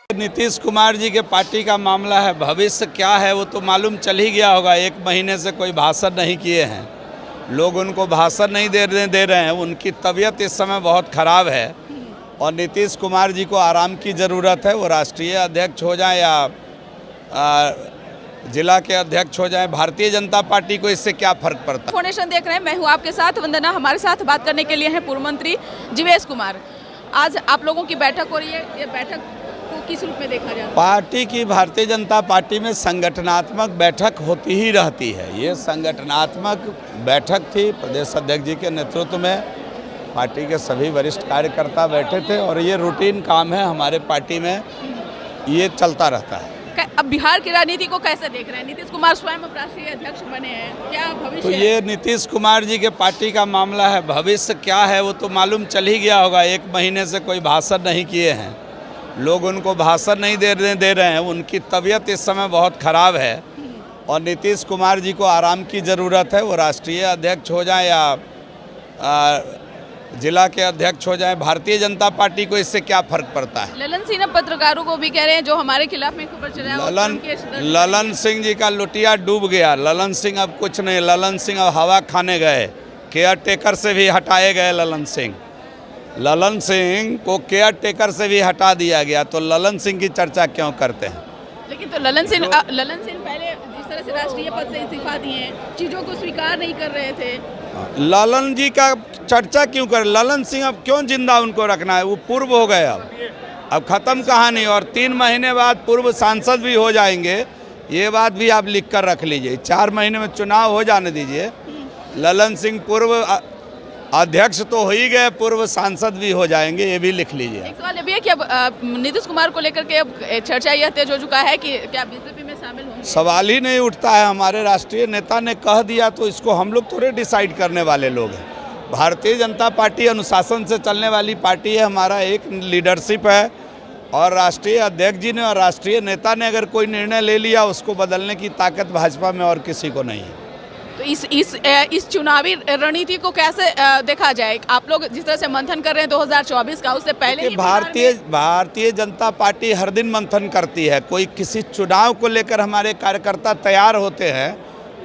नीतीश कुमार जी के पार्टी का मामला है, भविष्य क्या है वो तो मालूम चल ही गया होगा। 1 महीने से कोई भाषण नहीं किए हैं, लोग उनको भाषण नहीं दे रहे हैं। उनकी तबीयत इस समय बहुत ख़राब है और नीतीश कुमार जी को आराम की ज़रूरत है। वो राष्ट्रीय अध्यक्ष हो जाएं या जिला के अध्यक्ष हो जाएं, भारतीय जनता पार्टी को इससे क्या फ़र्क पड़ता है। फाउंडेशन देख रहे हैं, मैं हूँ आपके साथ वंदना। हमारे साथ बात करने के लिए हैं पूर्व मंत्री जीवेश कुमार। आज आप लोगों की बैठक हो रही है, ये बैठक को किस रूप में देखा जाता है? पार्टी की, भारतीय जनता पार्टी में संगठनात्मक बैठक होती ही रहती है। ये संगठनात्मक बैठक थी, प्रदेश अध्यक्ष जी के नेतृत्व में पार्टी के सभी वरिष्ठ कार्यकर्ता बैठे थे और ये रूटीन काम है हमारे पार्टी में, ये चलता रहता है। अब बिहार की राजनीति को कैसे देख रहे हैं? नीतीश कुमार स्वयं अब राष्ट्रीय अध्यक्ष बने हैं, क्या भविष्य तो ये नीतीश कुमार जी के पार्टी का मामला है, भविष्य क्या है वो तो मालूम चल ही गया होगा। 1 महीने से कोई भाषण नहीं किए हैं, लोग उनको भाषण नहीं दे रहे हैं। उनकी तबीयत इस समय बहुत ख़राब है और नीतीश कुमार जी को आराम की ज़रूरत है। वो राष्ट्रीय अध्यक्ष हो जाएं या जिला के अध्यक्ष हो जाएं, भारतीय जनता पार्टी को इससे क्या फ़र्क पड़ता है। ललन सिंह पत्रकारों को भी कह रहे हैं जो हमारे खिलाफ में खबर चला है। ललन सिंह जी का लुटिया डूब गया। ललन सिंह अब कुछ नहीं, ललन सिंह अब हवा खाने गए, केयर टेकर से भी हटाए गए। ललन सिंह को केयर टेकर से भी हटा दिया गया, तो ललन सिंह की चर्चा क्यों करते हैं? लेकिन तो ललन सिंह पहले जिस तरह से राष्ट्रीय पद से इस्तीफा दिए, चीज़ों को स्वीकार नहीं कर रहे थे। ललन जी का चर्चा क्यों कर? ललन सिंह अब क्यों जिंदा उनको रखना है? वो पूर्व हो गए, अब ख़त्म कहानी। और 3 महीने बाद पूर्व सांसद भी हो जाएंगे, ये बात भी आप लिख कर रख लीजिए। 4 महीने में चुनाव हो जाने दीजिए। ललन सिंह पूर्व अध्यक्ष तो हो ही गए, पूर्व सांसद भी हो जाएंगे, ये भी लिख लीजिए। एक सवाल ये भी है कि अब नीतीश कुमार को लेकर के अब चर्चा यह तेज हो चुका है कि क्या बीजेपी में शामिल होंगे? सवाल ही नहीं उठता है। हमारे राष्ट्रीय नेता ने कह दिया तो इसको हम लोग थोड़े डिसाइड करने वाले लोग हैं। भारतीय जनता पार्टी अनुशासन से चलने वाली पार्टी है। हमारा एक लीडरशिप है और राष्ट्रीय अध्यक्ष जी ने और राष्ट्रीय नेता ने अगर कोई निर्णय ले लिया, उसको बदलने की ताकत भाजपा में और किसी को नहीं है। तो इस चुनावी रणनीति को कैसे देखा जाए? आप लोग जिस तरह से मंथन कर रहे हैं 2024 का, उससे पहले ही भारतीय जनता पार्टी हर दिन मंथन करती है। कोई किसी चुनाव को लेकर हमारे कार्यकर्ता तैयार होते हैं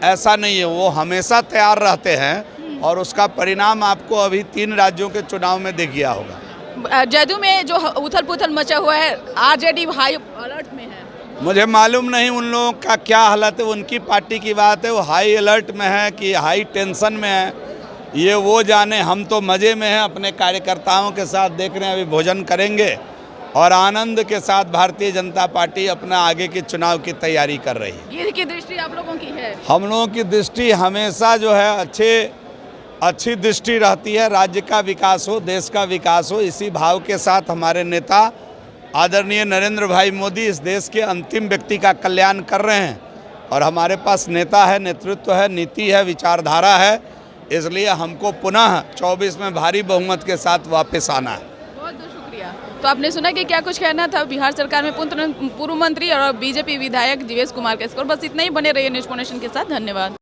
ऐसा नहीं है, वो हमेशा तैयार रहते हैं और उसका परिणाम आपको अभी 3 राज्यों के चुनाव में दिख गया होगा। जदयू में जो उथल पुथल मचा हुआ है, आरजेडी हाई अलर्ट में है। मुझे मालूम नहीं उन लोगों का क्या हालत है, उनकी पार्टी की बात है। वो हाई अलर्ट में है कि हाई टेंशन में है, ये वो जाने। हम तो मज़े में हैं, अपने कार्यकर्ताओं के साथ देख रहे हैं। अभी भोजन करेंगे और आनंद के साथ भारतीय जनता पार्टी अपना आगे के चुनाव की तैयारी कर रही है। ये की दृष्टि आप लोगों की है? हम लोगों की दृष्टि हमेशा जो है अच्छी दृष्टि रहती है। राज्य का विकास हो, देश का विकास हो, इसी भाव के साथ हमारे नेता आदरणीय नरेंद्र भाई मोदी इस देश के अंतिम व्यक्ति का कल्याण कर रहे हैं और हमारे पास नेता है, नेतृत्व है, नीति है, विचारधारा है। इसलिए हमको पुनः 24 में भारी बहुमत के साथ वापस आना है। बहुत बहुत शुक्रिया। तो आपने सुना कि क्या कुछ कहना था बिहार सरकार में पूर्व मंत्री और बीजेपी विधायक जीवेश कुमार का। इस पर बस इतना ही। बने रहिए न्यूज़ फाउंडेशन के साथ। धन्यवाद।